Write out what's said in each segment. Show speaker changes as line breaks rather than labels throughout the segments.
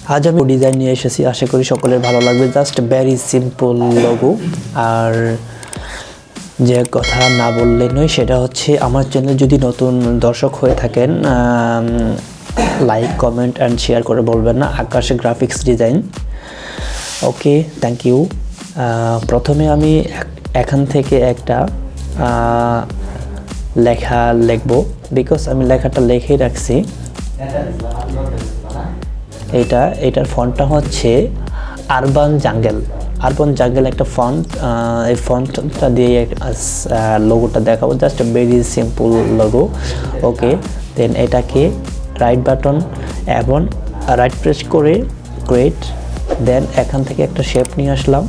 আজ আমি ডিজাইন নিয়ে এসেছি, আশা করি সকলের ভালো লাগবে। Just very simple logo. আর যে কথা না বললে নয় সেটা হচ্ছে, আমার চ্যানেল যদি নতুন দর্শক হয়ে থাকেন, লাইক কমেন্ট অ্যান্ড শেয়ার করে বলবেন না Akash graphics design. Okay, thank you. প্রথমে আমি এখান থেকে একটা লেখা লিখব, বিকজ আমি লেখাটা লিখেই রাখছি। এটার ফন্টটা হচ্ছে আরবান জাঙ্গেল একটা ফন্ট। এই ফন্টটা দিয়ে লোগোটা দেখাবো, জাস্ট ভেরি সিম্পল লোগো। ওকে, দেন এটাকে রাইট বাটন এবং রাইট প্রেস করে ক্রিয়েট, দেন এখান থেকে একটা শেপ নিয়ে আসলাম।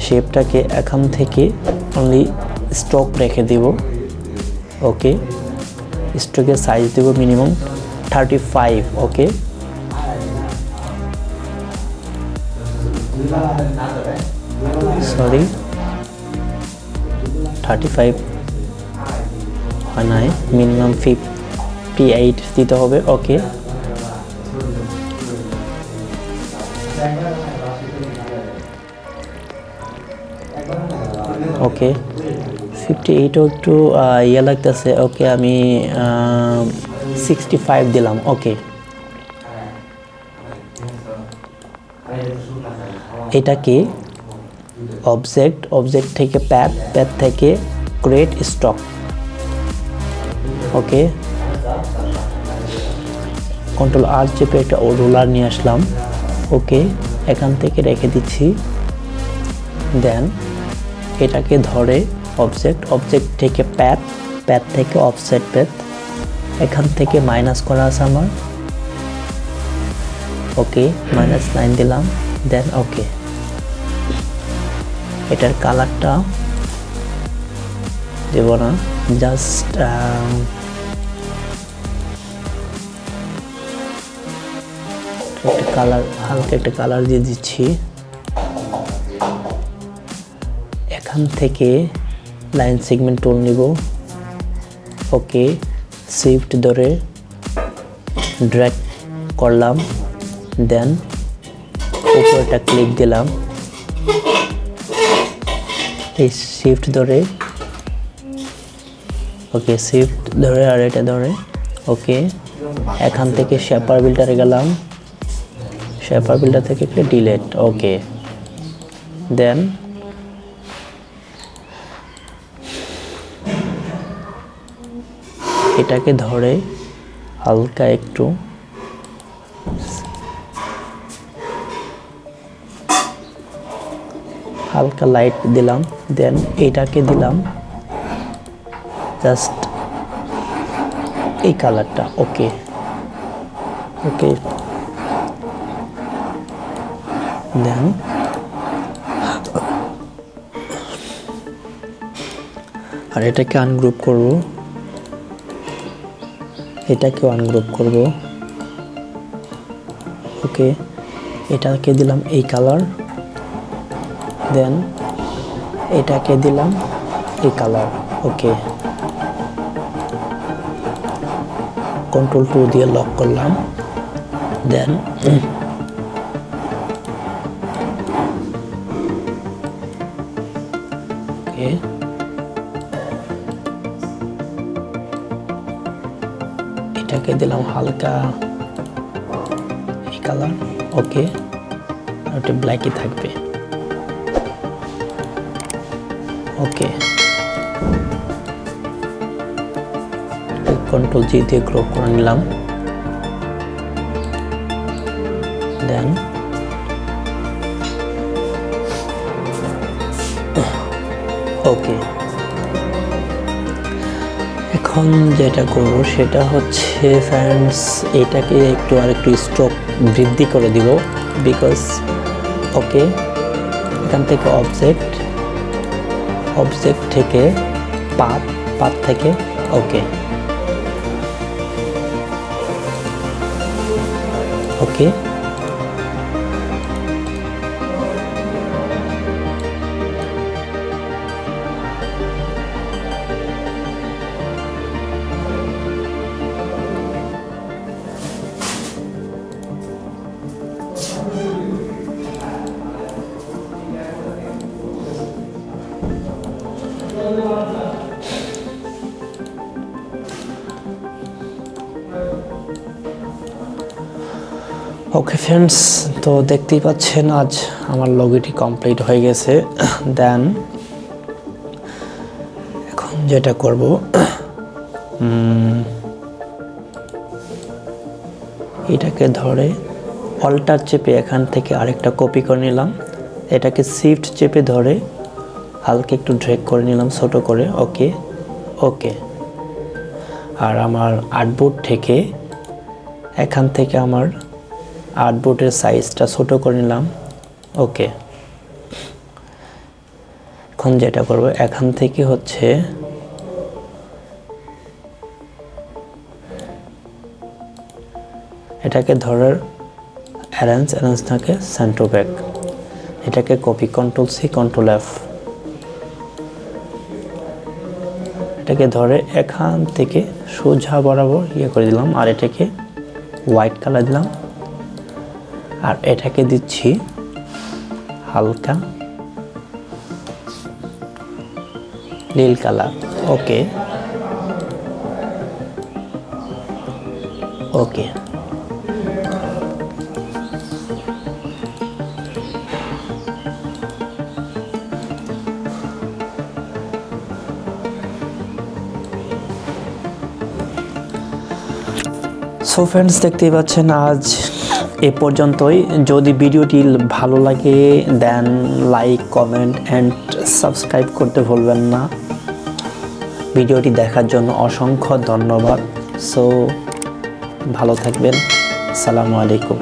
শেপটাকে এখান থেকে অনলি স্ট্রোক রেখে দেব। ওকে, স্ট্রোকের সাইজ দেব মিনিমাম 35। ওকে, সরি 35 হয় নাই, মিনিমাম 58 দিতে হবে। ওকে, ওকে 58ও একটু ইয়ে লাগতেছে। ওকে, আমি 65 দিলাম। ওকে, এটাকে অবজেক্ট থেকে প্যাথ থেকে ক্রিয়েট স্টক। ওকে, কন্ট্রোল আর চেপে একটা রোলার নিয়ে আসলাম। ওকে, এখান থেকে রেখে দিচ্ছি। দেন এটাকে ধরে অবজেক্ট থেকে প্যাথ থেকে অফসেট প্যাথ, এখান থেকে মাইনাস করা আছে আমার। ওকে, -9 দিলাম। দেন ওকে, এটার কালারটা দেব না, জাস্ট হালকা একটা কালার দিয়ে দিচ্ছি। এখান থেকে লাইন সেগমেন্ট টুল নিব। ওকে, শিফট ধরে ড্র্যাগ করলাম, দেন উপরটা ক্লিক দিলাম। এই শিফট ধরে, ওকে শিফট ধরে আর এটা ধরে। ওকে, এখান থেকে শেপার বিল্ডারে গেলাম, শেপার বিল্ডার থেকে ডিলেট। ওকে, দেন এটাকে ধরে হালকা একটু হালকা লাইট দিলাম। দেন এটাকে দিলাম জাস্ট এই কালারটা। ওকে, ওকে, দেন আর এটাকে আনগ্রুপ করব, এটাকেও আনগ্রুপ করব। ওকে, এটাকে দিলাম এই কালার, দেন এটাকে দিলাম এই কালার। ওকে, কন্ট্রোল 2 দিয়ে লক করলাম। দেন ওকে, এটাকে দিলাম হালকা এই কালার। ওকে, ওটা ব্ল্যাকই থাকবে। ওকে, কন্ট্রোল জি দিয়ে ক্রপ করে নিলাম। দেন ওকে, এখন যেটা করব সেটা হচ্ছে ফ্রেন্ডস, এটাকে আরেকটু স্ট্রোক বৃদ্ধি করে দিব, বিকজ ওকে, এখান থেকে অবজেক্ট থেকে পাথ থেকে। ওকে, ওকে, ওকে ফ্রেন্ডস, তো দেখতেই পাচ্ছেন আজ আমার লোগোটি কমপ্লিট হয়ে গেছে। দেন এখন যেটা করব, এটাকে ধরে অল্টার চেপে এখান থেকে আরেকটা কপি করে নিলাম, এটাকে শিফট চেপে ধরে হালকা একটু ড্র্যাগ করে নিলাম ছোট করে। ওকে ওকে। আর আমার আর্টবোর্ড থেকে এখান থেকে আমার আর্টবোর্ডের সাইজটা ছোট করে নিলাম। ওকে। এখন যেটা করব, এখান থেকে হচ্ছে এটাকে ধরার অ্যারেঞ্জ থাকে সেন্টার ব্যাক, এটাকে copy control C control F, এটাকে ধরে এখান থেকে সোজা বরাবর করে দিলাম। আর এটাকে হোয়াইট কালার দিলাম, আর এটাকে দিচ্ছি হালকা নীল কালার। ওকে ওকে। সো ফ্রেন্ডস, দেখতেই পাচ্ছেন আজ এ পর্যন্তই। যদি ভিডিওটি ভালো লাগে দেন লাইক, কমেন্ট অ্যান্ড সাবস্ক্রাইব করতে ভুলবেন না। ভিডিওটি দেখার জন্য অসংখ্য ধন্যবাদ। সো ভালো থাকবেন। আসসালামু আলাইকুম।